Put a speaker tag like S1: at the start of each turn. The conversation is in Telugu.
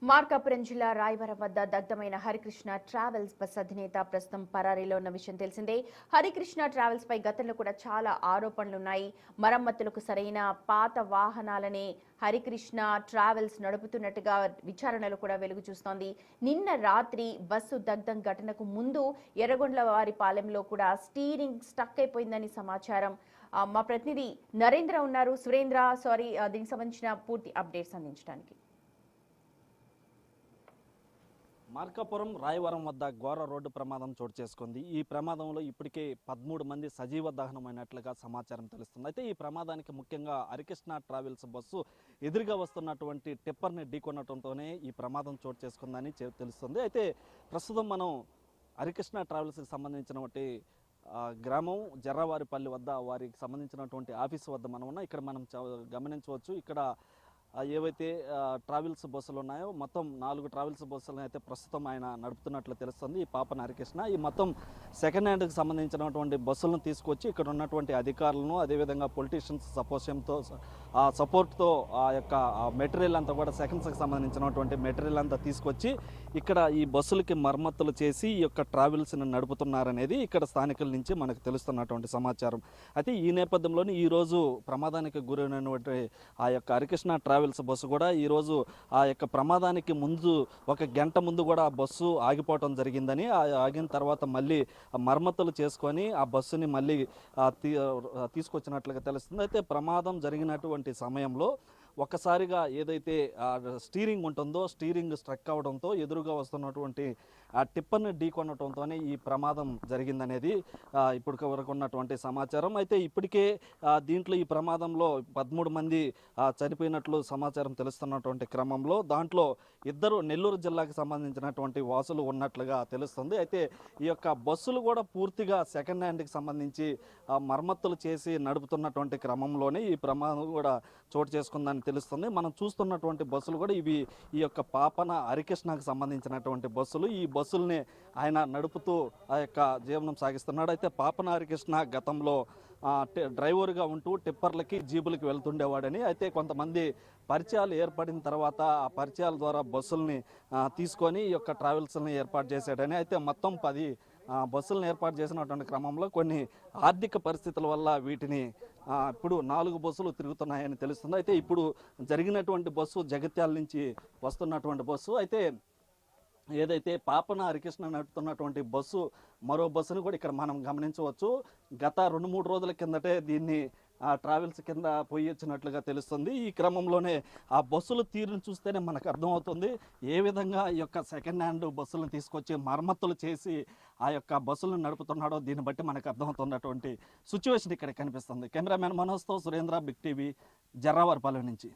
S1: మార్కాపురం జిల్లా రాయవరం వద్ద దగ్ధమైన హరికృష్ణ ట్రావెల్స్ బస్ అధినేత ప్రస్తుతం పరారీలో ఉన్న విషయం తెలిసిందే. హరికృష్ణ ట్రావెల్స్ పై గతంలో కూడా చాలా ఆరోపణలున్నాయి. మరమ్మతులకు సరైన పాత వాహనాలనే హరికృష్ణ ట్రావెల్స్ నడుపుతున్నట్టుగా విచారణలు కూడా వెలుగు చూస్తోంది. నిన్న రాత్రి బస్సు దగ్ధం ఘటనకు ముందు ఎర్రగొండ్లవారిపాలెంలో కూడా స్టీరింగ్ స్టక్ అయిపోయిందని సమాచారం. మా ప్రతినిధి నరేంద్ర ఉన్నారు. దీనికి సంబంధించిన పూర్తి అప్డేట్స్ అందించడానికి.
S2: మార్కాపురం రాయవరం వద్ద ఘోర రోడ్డు ప్రమాదం చోటు చేసుకుంది. ఈ ప్రమాదంలో ఇప్పటికే 13 మంది సజీవ దహనమైనట్లుగా సమాచారం తెలుస్తుంది. అయితే ఈ ప్రమాదానికి ముఖ్యంగా హరికృష్ణ ట్రావెల్స్ బస్సు ఎదురుగా వస్తున్నటువంటి టిప్పర్ని ఢీకొనడంతోనే ఈ ప్రమాదం చోటు చేసుకుందని తెలుస్తుంది. అయితే ప్రస్తుతం మనం హరికృష్ణ ట్రావెల్స్కి సంబంధించినటువంటి గ్రామం జర్రవారిపల్లి వద్ద వారికి సంబంధించినటువంటి ఆఫీసు వద్ద మనం ఉన్నాం. ఇక్కడ మనం గమనించవచ్చు, ఇక్కడ ఏవైతే ట్రావెల్స్ బస్సులు ఉన్నాయో మొత్తం 4 ట్రావెల్స్ బస్సులను అయితే ప్రస్తుతం ఆయన నడుపుతున్నట్లు తెలుస్తుంది. ఈ పాపన హరికృష్ణ ఈ మొత్తం సెకండ్ హ్యాండ్కి సంబంధించినటువంటి బస్సులను తీసుకొచ్చి ఇక్కడ ఉన్నటువంటి అధికారులను, అదేవిధంగా పొలిటీషియన్స్ సపోర్ట్తో ఆ యొక్క మెటీరియల్ అంతా కూడా సెకండ్స్కి సంబంధించినటువంటి మెటీరియల్ అంతా తీసుకొచ్చి ఇక్కడ ఈ బస్సులకి మరమ్మతులు చేసి ఈ యొక్క ట్రావెల్స్ని నడుపుతున్నారనేది ఇక్కడ స్థానికుల నుంచి మనకు తెలుస్తున్నటువంటి సమాచారం. అయితే ఈ నేపథ్యంలోనే ఈరోజు ప్రమాదానికి గురైనటువంటి ఆ యొక్క హరికృష్ణ ట్రావెల్స్ బస్సు కూడా ఈరోజు ఆ యొక్క ప్రమాదానికి ముందు 1 గంట ముందు కూడా ఆ బస్సు ఆగిపోవటం జరిగిందని, ఆగిన తర్వాత మళ్ళీ మరమ్మతులు చేసుకొని ఆ బస్సుని మళ్ళీ తీసుకొచ్చినట్లుగా తెలుస్తుంది. అయితే ప్రమాదం జరిగినటువంటి సమయంలో ఒక్కసారిగా ఏదైతే స్టీరింగ్ ఉంటుందో స్టీరింగ్ స్ట్రక్ అవడంతో ఎదురుగా వస్తున్నటువంటి ఆ టిప్పర్ని ఢీకొనడంతోనే ఈ ప్రమాదం జరిగిందనేది ఇప్పటి వరకు ఉన్నటువంటి సమాచారం. అయితే ఇప్పటికే దీంట్లో ఈ ప్రమాదంలో 13 మంది చనిపోయినట్లు సమాచారం తెలుస్తున్నటువంటి క్రమంలో దాంట్లో 2 నెల్లూరు జిల్లాకు సంబంధించినటువంటి వాసులు ఉన్నట్లుగా తెలుస్తుంది. అయితే ఈ యొక్క బస్సులు కూడా పూర్తిగా సెకండ్ హ్యాండ్కి సంబంధించి మరమ్మతులు చేసి నడుపుతున్నటువంటి క్రమంలోనే ఈ ప్రమాదం కూడా చోటు చేసుకుందని తెలుస్తుంది. మనం చూస్తున్నటువంటి బస్సులు కూడా ఈ యొక్క పాపన హరికృష్ణకు సంబంధించినటువంటి బస్సులు. ఈ బస్సుల్ని ఆయన నడుపుతూ ఆ యొక్క జీవనం సాగిస్తున్నాడు. అయితే పాపన హరికృష్ణ గతంలో డ్రైవర్గా ఉంటూ టిప్పర్లకి జీబులకి వెళ్తుండేవాడని, అయితే కొంతమంది పరిచయాలు ఏర్పడిన తర్వాత ఆ పరిచయాల ద్వారా బస్సుల్ని తీసుకొని ఈ యొక్క ట్రావెల్స్ని ఏర్పాటు చేశాడని, అయితే మొత్తం 10 బస్సులను ఏర్పాటు చేసినటువంటి క్రమంలో కొన్ని ఆర్థిక పరిస్థితుల వల్ల వీటిని ఇప్పుడు 4 బస్సులు తిరుగుతున్నాయని తెలుస్తుంది. అయితే ఇప్పుడు జరిగినటువంటి బస్సు జగిత్యాల నుంచి వస్తున్నటువంటి బస్సు. అయితే ఏదైతే పాపన హరికృష్ణ నడుపుతున్నటువంటి బస్సు మరో బస్సును కూడా ఇక్కడ మనం గమనించవచ్చు. గత 2-3 రోజుల కిందటే దీన్ని ట్రావెల్స్ కింద పోయి వచ్చినట్లుగా తెలుస్తుంది. ఈ క్రమంలోనే ఆ బస్సుల తీరును చూస్తేనే మనకు అర్థమవుతుంది ఏ విధంగా ఈ యొక్క సెకండ్ హ్యాండ్ బస్సులను తీసుకొచ్చి మరమ్మతులు చేసి ఆ యొక్క బస్సులను నడుపుతున్నాడో దీన్ని బట్టి మనకు అర్థమవుతున్నటువంటి సిచ్యువేషన్ ఇక్కడ కనిపిస్తుంది. కెమెరామెన్ మనోజ్తో సురేంద్ర, బిగ్ టీవీ, జర్రావారిపాలెం నుంచి.